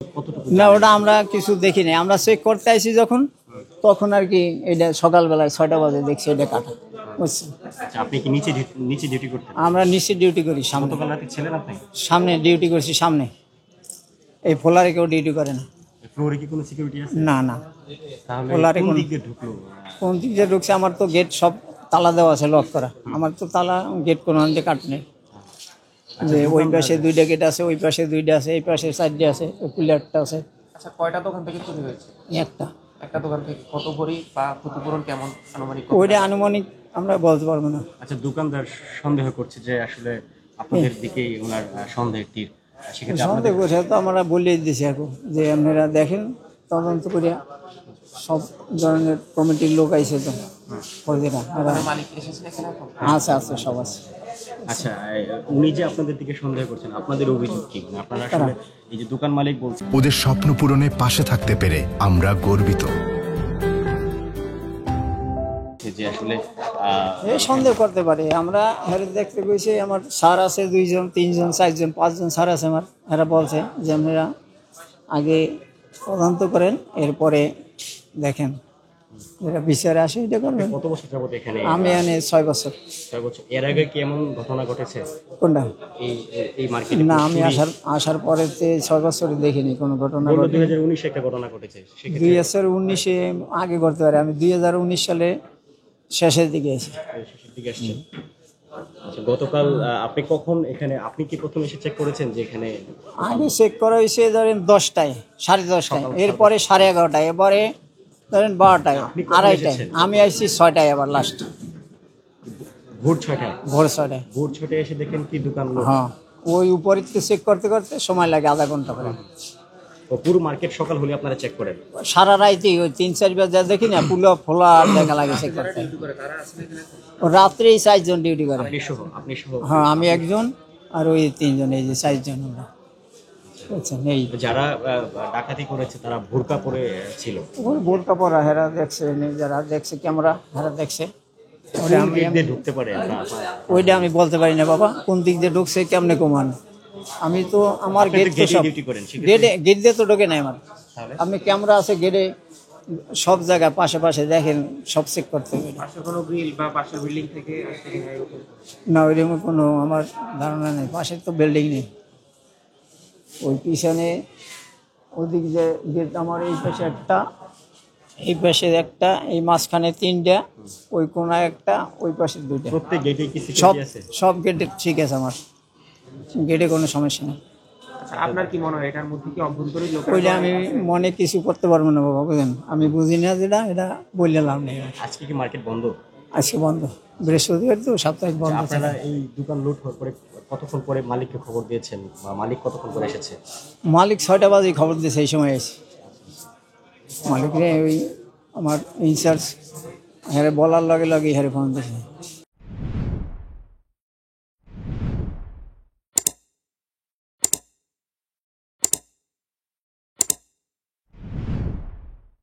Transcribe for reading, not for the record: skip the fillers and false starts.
কতটুকু না, জানেন? ওটা আমরা কিছু দেখি নাই। আমরা চেক করতে আইছি যখন, তখন আর কি এটা সকালবেলায় 6টা বাজে দেখছি এটা কাটা, বুঝছেন। আচ্ছা, আপনি কি নিচে ডিউটি করতেন? আমরা নিচে ডিউটি করি, সামনে গতকাল রাতে ছিলেন আপনি? সামনে ডিউটি করছি, সামনে। এই ফ্লোরে কেউ ডিউটি করে না। ফ্লোরে কি কোনো সিকিউরিটি আছে? না না, তাহলে ফ্লোরে কোন কোন দিক দিয়ে ঢুকলো? কোন দিক দিয়ে ঢুকছে? আমার তো গেট সব তালা দেওয়া আছে, লক করা। আমার তো তালা গেট কোনো আনতে কাট নেই। আচ্ছা, যে ওই পাশে 2টা গেট আছে, ওই পাশে 2টা আছে, এই পাশে 4টে আছে, ওই পিলারটা আছে আচ্ছা, কয়টা দোকান থেকে চুরি হয়েছে? একটা। একটা দোকান থেকে কত ভরি বা ক্ষতিপূরণ কেমন আনুমানিক? ওইটা আনুমানিক আমরা বলতে পারবো না। আচ্ছা, দোকানদার সন্দেহ করছে যে আসলে আপনাদের দিকেই ওনার সন্দেহের তীর। সেক্ষেত্রে সন্দেহ আপনাদের করছে তো আমরা বলিয়ে দিয়েছি এখন যে আপনারা দেখেন, তদন্ত করিয়া। সব ধরনের কমিটির লোক আইছে তো, ফর্দিরা মালিক এসেছেন এখানে এখন? আছে, আছে, সব আছে। আচ্ছা, উনি যে আপনাদের দিকে সন্দেহ করছেন, আপনাদের অভিযোগ কি? মানে আপনারা আসলে এই যে দোকান মালিক বলছে ওদের স্বপ্ন পূরণে পাশে থাকতে পেরে আমরা গর্বিত। যে আসলে এই সন্দেহ করতে পারে। আমরা হেরে দেখতে গেছি, আমার স্যার আছে 2জন 3জন 4জন 5জন স্যার আছে আমার। এরা বলছে যে আপনারা আগে তদন্ত করেন, এরপরে দেখেন যেটা বিচারে আসে এটা করবেন। কত বছর যাবত এখানে? আমি এনে 6 বছর। 6 বছর। এর আগে কি এমন ঘটনা ঘটেছে কোনটা? এই এই মার্কেটে? না, আমি আসার পরে 6 বছরে দেখিনি কোনো ঘটনা ঘটে। 2019 একটা ঘটনা ঘটেছে, সেক্ষেত্রে 2019-এ আগে করতে পারে। আমি 2019 সালে শেষের দিকে এসেছি। শেষের দিকে আসছে। আচ্ছা, গতকাল আপনি কখন এখানে, আপনি কি প্রথম এসে চেক করেছেন যে এখানে? আগে চেক করা হয়েছে ধরেন 10টায়, 10:30টায়, এরপরে 11:30টায়, এবারে ধরেন 12টায়, আপনি কখন 2:30টায়। এসেছেন? আমি আসছি 6টায়, আবার লাস্ট ভোর 6টায়? ভোর 6টায়। ভোর 6টায় এসে দেখেন কি দোকান লোক? হ্যাঁ, ওই উপরে চেক করতে করতে সময় লাগে আধা ঘন্টা করে। ও পুরো মার্কেট সকাল হলে আপনারা চেক করেন? সারা রাইতেই ওই 3-4 বার যা দেখি না, পুলো ফোলা দেখা লাগে চেক করতে। ও রাত্রেই 4জন ডিউটি করে। আপনি সহ? হ্যাঁ, আমি একজন, আর ওই 3জন, এই যে 4জন আমরা। বুঝছেন, এই যারা ডাকাতি করেছে তারা বোরকা পরে ছিল? ওই বোরকা পরা হেরা দেখছে, যারা দেখছে ক্যামেরা হেরা দেখছে। ওইটা কোন আমি দিক দিয়ে ঢুকতে পারে? ওইটা আমি বলতে পারি না বাবা, কোন দিক দিয়ে ঢুকছে কেমনে কমান। আমি তো আমার আপনি গেট তো তো গেটে সব ডিউটি করেন, সেক্ষেত্রে গেট দিয়ে তো ঢোকে নাই আমার। তাহলে? আপনি ক্যামেরা আছে গেটে, সব জায়গায় পাশে পাশে দেখেন, সব চেক করতে হবে। পাশের কোনো গ্রিল বা পাশের বিল্ডিং থেকে আসছে কিনা এরকম? না, ওইরকম কোনো আমার ধারণা নেই। পাশে তো বিল্ডিং নেই। ওই পিছনে ওদিক যে গেট, আমার এই পাশে একটা, এই পাশে একটা, এই মাঝখানে 3টা, ওই কোনায় একটা, ওই পাশে 2টা। প্রত্যেক গেটে কি সব সিকিউরিটি আছে? সব গেটে ঠিক আছে, আমার গেটে কোনো সমস্যা নেই। আচ্ছা, আপনার কি মনে হয় এটার মধ্যে কি অভ্যন্তরীণ লোক? ওইটা আমি মনে কিছু করতে পারবো না বাবা, বুঝলেন। আমি বুঝি না, যেটা এটা বললে লাভ নেই। আজকে কি মার্কেট বন্ধ? আজকে বন্ধ, বৃহস্পতিবার তো, সাপ্তাহিক বন্ধ থাকে। আপনারা এই দোকান লুট হওয়ার পরে কতক্ষণ পরে মালিককে খবর দিয়েছেন, বা মালিক কতক্ষণ পরে এসেছে? মালিক 6টা বাজে খবর দিয়েছে, এই সময় এসে মালিকরে ওই আমার ইনচার্জ হ্যাঁ বলার লগে লগে হ্যাঁ ফোন দিয়েছে।